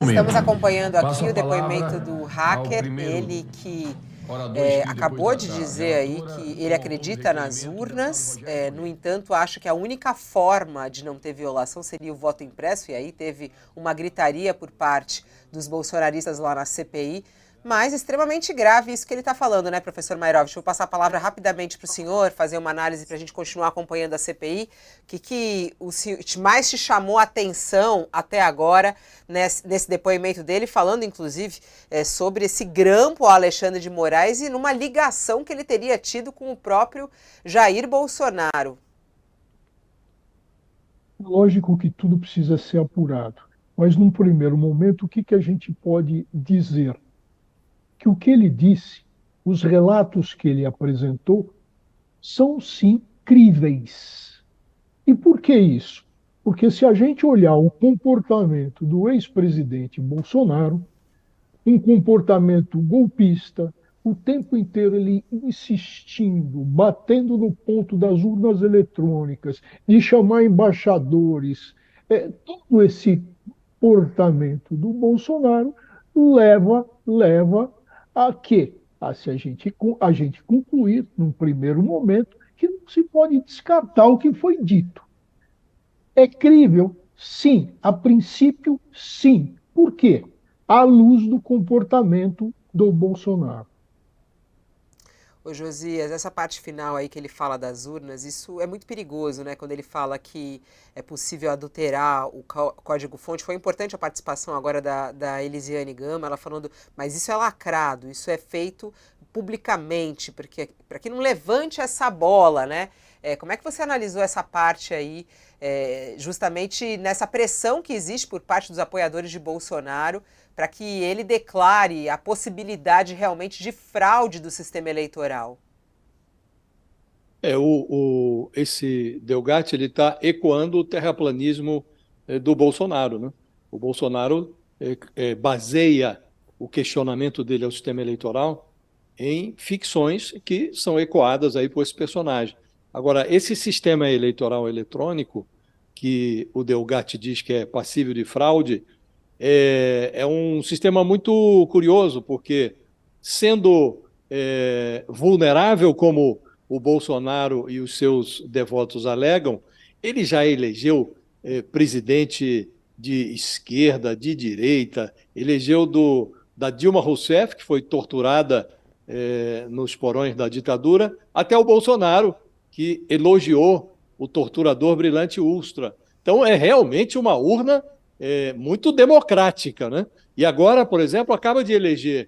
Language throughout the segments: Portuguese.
Estamos acompanhando aqui o depoimento do hacker, ele que acabou de dizer aí que ele acredita nas urnas, no entanto acha que a única forma de não ter violação seria o voto impresso, e aí teve uma gritaria por parte dos bolsonaristas lá na CPI, mas extremamente grave isso que ele está falando, né, professor Mairovich? Vou passar a palavra rapidamente para o senhor, fazer uma análise para a gente continuar acompanhando a CPI. O que o senhor mais te chamou a atenção até agora nesse depoimento dele, falando inclusive sobre esse grampo ao Alexandre de Moraes e numa ligação que ele teria tido com o próprio Jair Bolsonaro? Lógico que tudo precisa ser apurado, mas num primeiro momento, o que a gente pode dizer? Que o que ele disse, os relatos que ele apresentou, são sim críveis. E por que isso? Porque se a gente olhar o comportamento do ex-presidente Bolsonaro, um comportamento golpista, o tempo inteiro ele insistindo, batendo no ponto das urnas eletrônicas, de chamar embaixadores, todo esse comportamento do Bolsonaro leva a quê? Se a gente concluir, num primeiro momento, que não se pode descartar o que foi dito. É crível? Sim. A princípio, sim. Por quê? À luz do comportamento do Bolsonaro. Ô Josias, essa parte final aí que ele fala das urnas, isso é muito perigoso, né? Quando ele fala que é possível adulterar o código-fonte. Foi importante a participação agora da Elisiane Gama, ela falando, mas isso é lacrado, isso é feito publicamente, porque para que não levante essa bola, né? Como é que você analisou essa parte aí, justamente nessa pressão que existe por parte dos apoiadores de Bolsonaro, para que ele declare a possibilidade realmente de fraude do sistema eleitoral? Esse Delgatti ele está ecoando o terraplanismo do Bolsonaro, né? O Bolsonaro baseia o questionamento dele ao sistema eleitoral em ficções que são ecoadas aí por esse personagem. Agora, esse sistema eleitoral eletrônico, que o Delgatti diz que é passível de fraude, é um sistema muito curioso, porque sendo vulnerável como o Bolsonaro e os seus devotos alegam, ele já elegeu presidente de esquerda, de direita, elegeu da Dilma Rousseff, que foi torturada nos porões da ditadura, até o Bolsonaro, que elogiou o torturador Brilhante Ustra. Então, é realmente uma urna muito democrática, né? E agora, por exemplo, acaba de eleger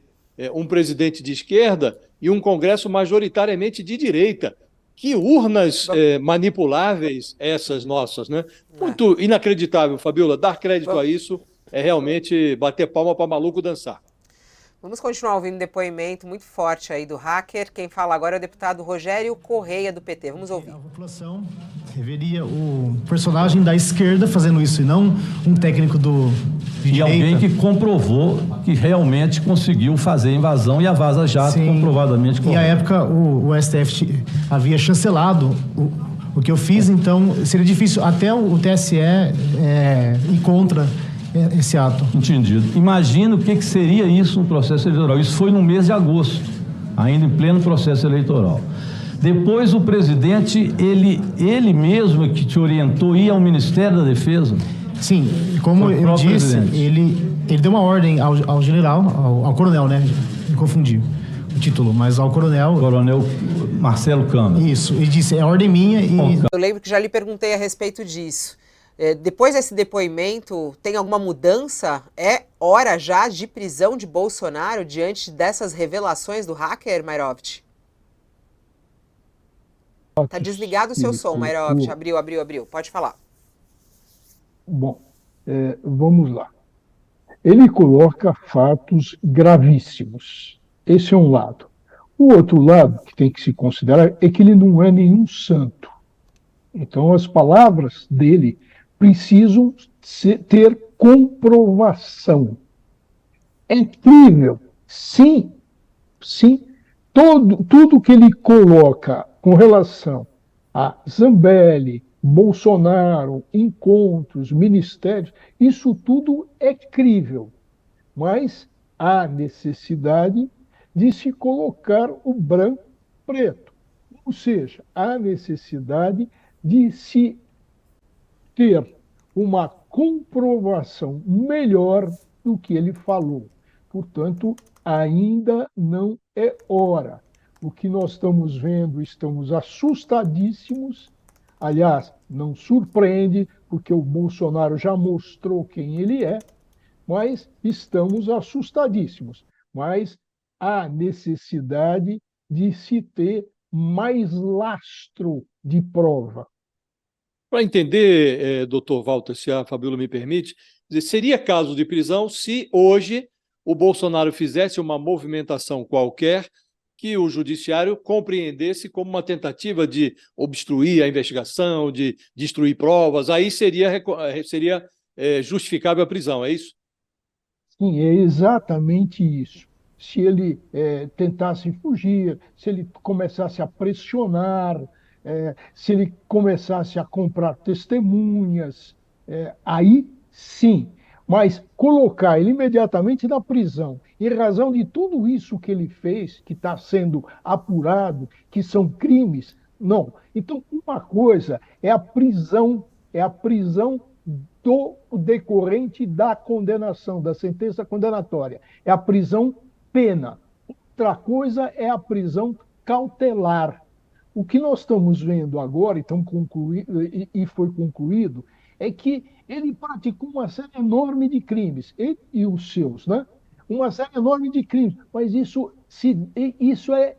um presidente de esquerda e um Congresso majoritariamente de direita. Que urnas manipuláveis essas nossas, né? Muito inacreditável, Fabiola. Dar crédito a isso é realmente bater palma para maluco dançar. Vamos continuar ouvindo um depoimento muito forte aí do hacker. Quem fala agora é o deputado Rogério Correia, do PT. Vamos ouvir. A população reveria o personagem da esquerda fazendo isso, e não um técnico de direita. Alguém que comprovou que realmente conseguiu fazer a invasão, e a Vaza Jato comprovadamente. E à época o STF havia chancelado o que eu fiz, então seria difícil até o TSE ir contra esse ato. Entendido. Imagina o que seria isso no processo eleitoral. Isso foi no mês de agosto, ainda em pleno processo eleitoral. Depois o presidente, ele mesmo que te orientou a ir ao Ministério da Defesa? Sim, como eu disse, ele deu uma ordem ao general, ao coronel, né? Me confundi o título, mas ao coronel... Coronel Marcelo Câmara. Isso, ele disse, é ordem minha e... Eu lembro que já lhe perguntei a respeito disso. Depois desse depoimento, tem alguma mudança? É hora já de prisão de Bolsonaro diante dessas revelações do hacker, Mairovich? Tá desligado o seu som, Mairovich. Abriu. Pode falar. Bom, vamos lá. Ele coloca fatos gravíssimos. Esse é um lado. O outro lado que tem que se considerar é que ele não é nenhum santo. Então, as palavras dele precisam ter comprovação. É crível, sim. Tudo que ele coloca com relação a Zambelli, Bolsonaro, encontros, ministérios, isso tudo é crível. mas há necessidade de se colocar o branco preto. Ou seja, há necessidade de se ter uma comprovação melhor do que ele falou. Portanto, ainda não é hora. O que nós estamos vendo, estamos assustadíssimos. Aliás, não surpreende, porque o Bolsonaro já mostrou quem ele é, mas estamos assustadíssimos. Mas há necessidade de se ter mais lastro de prova. Para entender, doutor Walter, se a Fabíola me permite, seria caso de prisão se hoje o Bolsonaro fizesse uma movimentação qualquer que o judiciário compreendesse como uma tentativa de obstruir a investigação, de destruir provas, aí seria justificável a prisão, é isso? Sim, é exatamente isso. Se ele tentasse fugir, se ele começasse a pressionar, se ele começasse a comprar testemunhas, aí sim. Mas colocar ele imediatamente na prisão, em razão de tudo isso que ele fez, que está sendo apurado, que são crimes, não. Então, uma coisa é a prisão do decorrente da condenação, da sentença condenatória. É a prisão pena. Outra coisa é a prisão cautelar. O que nós estamos vendo agora, e foi concluído, é que ele praticou uma série enorme de crimes, ele e os seus, né? Uma série enorme de crimes, mas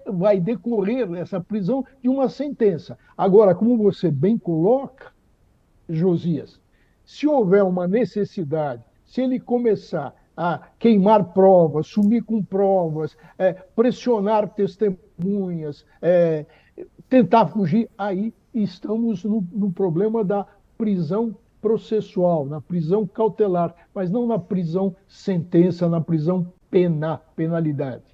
vai decorrer, essa prisão, de uma sentença. Agora, como você bem coloca, Josias, se houver uma necessidade, se ele começar a queimar provas, sumir com provas, pressionar testemunhas, tentar fugir, aí estamos no problema da prisão processual, na prisão cautelar, mas não na prisão sentença, na prisão penalidade.